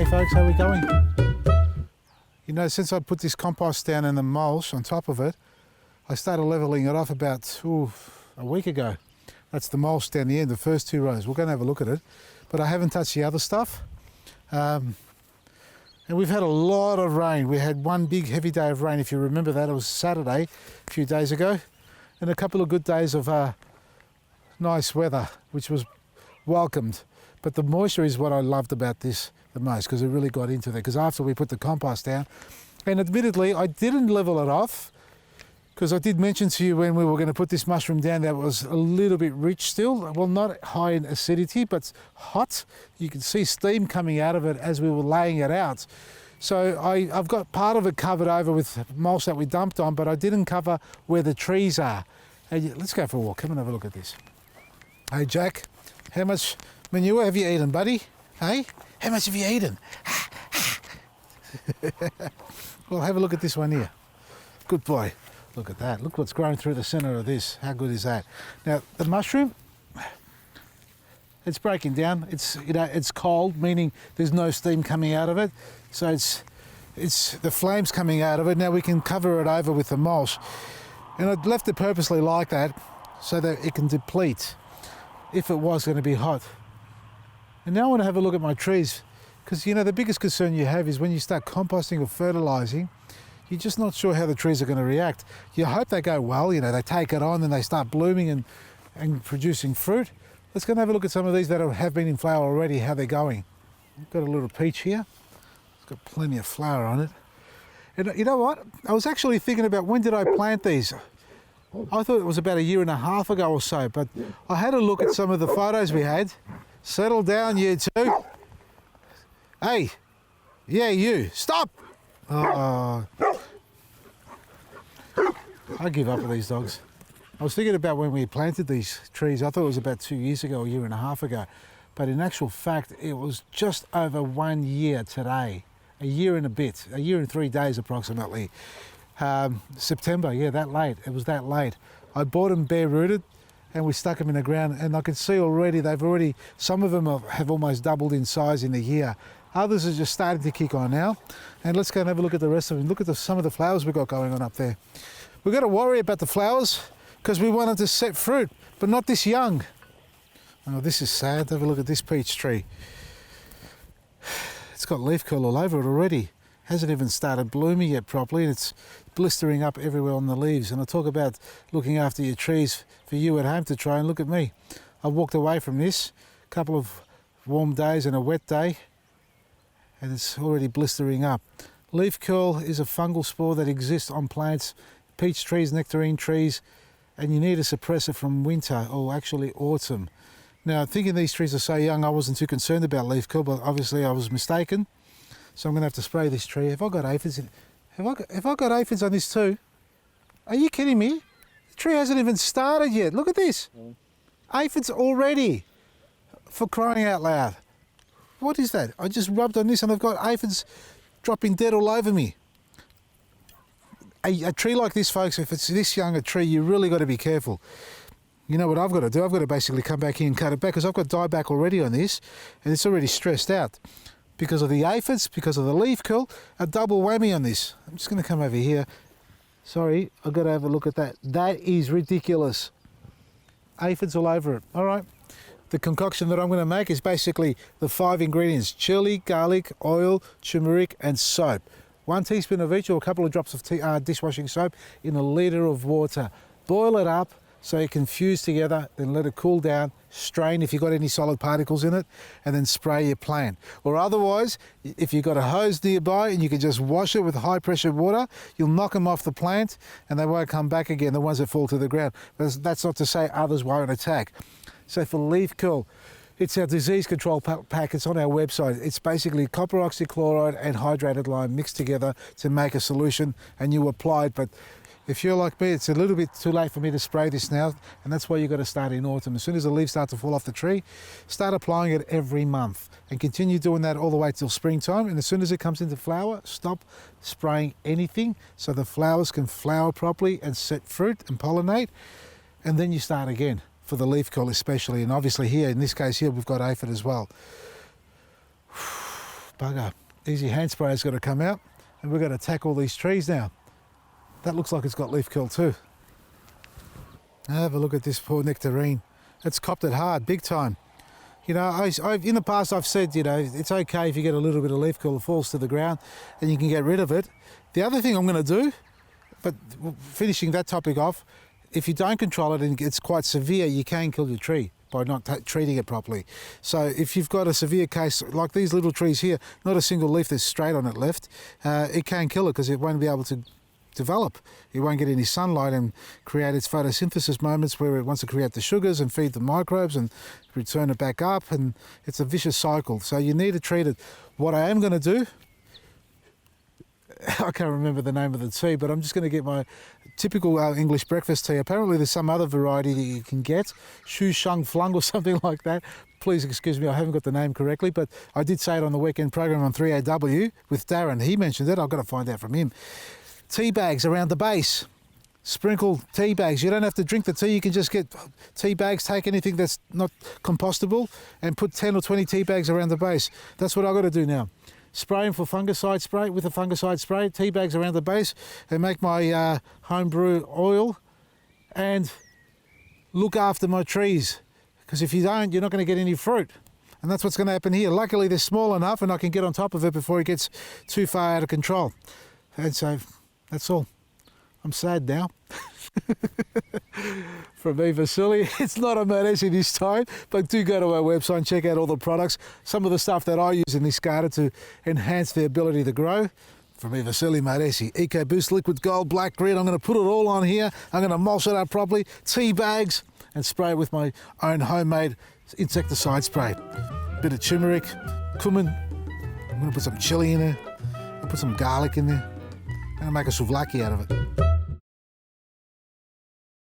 Hey folks, how are we going? You know, since I put this compost down and the mulch on top of it, I started levelling it off about a week ago. That's the mulch down the end, the first 2 rows. We're going to have a look at it, but I haven't touched the other stuff. And we've had a lot of rain. We had one big heavy day of rain, if you remember that. It was Saturday, a few days ago, and a couple of good days of nice weather, which was welcomed. But the moisture is what I loved about this the most, because it really got into there. Because after we put the compost down, and admittedly I didn't level it off, because I did mention to you when we were going to put this mushroom down that it was a little bit rich still. Well, not high in acidity, but hot. You can see steam coming out of it as we were laying it out. So I've got part of it covered over with mulch that we dumped on, but I didn't cover where the trees are. Hey, let's go for a walk. Come and have a look at this. Hey Jack, how much manure have you eaten, buddy? Hey, how much have you eaten? Well, have a look at this one here. Good boy. Look at that. Look what's growing through the center of this. How good is that? Now, the mushroom, it's breaking down. It's, you know, it's cold, meaning there's no steam coming out of it. So it's the flames coming out of it. Now we can cover it over with the mulch. And I'd left it purposely like that so that it can deplete if it was going to be hot. And now I want to have a look at my trees, because you know the biggest concern you have is when you start composting or fertilizing, you're just not sure how the trees are going to react. You hope they go well, you know, they take it on and they start blooming and producing fruit. Let's go and have a look at some of these that have been in flower already, how they're going. I've got a little peach here. It's got plenty of flower on it. And you know what? I was actually thinking about when did I plant these? I thought it was about 1.5 years ago or so, but I had a look at some of the photos we had. Settle down, you two. Hey, yeah, you, stop. I give up with these dogs. I was thinking about when we planted these trees. I thought it was about 2 years ago, 1.5 years ago. But in actual fact, it was just over 1 year today. 1 year and a bit, 1 year and 3 days approximately. September, yeah, that late. It was that late. I bought them bare rooted and we stuck them in the ground, and I can see already some of them have almost doubled in size in a year. Others are just starting to kick on now. And let's go and have a look at the rest of them. Look at some of the flowers we've got going on up there. We've got to worry about the flowers because we want them to set fruit, but not this young. Oh, this is sad. Have a look at this peach tree. It's got leaf curl all over it already. Hasn't even started blooming yet properly, and it's blistering up everywhere on the leaves. And I talk about looking after your trees for you at home to try, and look at me. I walked away from this, a couple of warm days and a wet day, and it's already blistering up. Leaf curl is a fungal spore that exists on plants, peach trees, nectarine trees, and you need to suppress it from winter, or actually autumn. Now, thinking these trees are so young, I wasn't too concerned about leaf curl, but obviously I was mistaken. So I'm going to have to spray this tree. Have I got aphids in it? Have I got aphids on this too? Are you kidding me? The tree hasn't even started yet. Look at this. Aphids already. For crying out loud. What is that? I just rubbed on this and I've got aphids dropping dead all over me. A tree like this, folks, if it's this young a tree, you really got to be careful. You know what I've got to do? I've got to basically come back here and cut it back, because I've got dieback already on this and it's already stressed out. Because of the aphids, because of the leaf curl, a double whammy on this. I'm just going to come over here. Sorry, I've got to have a look at that. That is ridiculous. Aphids all over it. All right. The concoction that I'm going to make is basically the 5 ingredients: chili, garlic, oil, turmeric, and soap. 1 teaspoon of each, or a couple of drops of dishwashing soap in a litre of water. Boil it up so it can fuse together, then let it cool down, strain if you've got any solid particles in it, and then spray your plant. Or otherwise, if you've got a hose nearby and you can just wash it with high pressure water, you'll knock them off the plant and they won't come back again, the ones that fall to the ground. That's not to say others won't attack. So for leaf curl, it's our disease control pack. It's on our website. It's basically copper oxychloride and hydrated lime mixed together to make a solution, and you apply it. But if you're like me, it's a little bit too late for me to spray this now, and that's why you've got to start in autumn. As soon as the leaves start to fall off the tree, start applying it every month and continue doing that all the way till springtime. And as soon as it comes into flower, stop spraying anything so the flowers can flower properly and set fruit and pollinate, and then you start again for the leaf curl especially. And obviously here, in this case here, we've got aphid as well. Bugger. Easy hand sprayer's got to come out, and we're going to attack all these trees now. That looks like it's got leaf curl too. Have a look at this poor nectarine. It's copped it hard, big time. You know, I've in the past I've said, you know, it's okay if you get a little bit of leaf curl that falls to the ground and you can get rid of it. The other thing I'm going to do, but finishing that topic off, if you don't control it and it's quite severe, you can kill your tree by not treating it properly. So if you've got a severe case, like these little trees here, not a single leaf that's straight on it left, it can kill it because it won't be able to develop. It won't get any sunlight and create its photosynthesis moments where it wants to create the sugars and feed the microbes and return it back up, and it's a vicious cycle. So you need to treat it. What I am going to do, I can't remember the name of the tea, but I'm just going to get my typical English breakfast tea. Apparently there's some other variety that you can get, Shu Shang Flung or something like that. Please excuse me, I haven't got the name correctly, but I did say it on the weekend program on 3AW with Darren. He mentioned it. I've got to find out from him. Tea bags around the base. Sprinkle tea bags. You don't have to drink the tea. You can just get tea bags, take anything that's not compostable and put 10 or 20 tea bags around the base. That's what I've got to do now. Spraying for fungicide spray with a fungicide spray, tea bags around the base, and make my homebrew oil and look after my trees. Because if you don't, you're not going to get any fruit. And that's what's going to happen here. Luckily, they're small enough and I can get on top of it before it gets too far out of control. And so that's all. I'm sad now. From me, Vasily. It's not a Madesi this time, but do go to our website and check out all the products. Some of the stuff that I use in this garden to enhance the ability to grow. From me, Vasily Madesi. EcoBoost Liquid Gold Black Grit. I'm going to put it all on here. I'm going to mulch it up properly. Tea bags and spray it with my own homemade insecticide spray. Bit of turmeric, cumin. I'm going to put some chili in there. I'll put some garlic in there. I'm going to make a souvlaki out of it.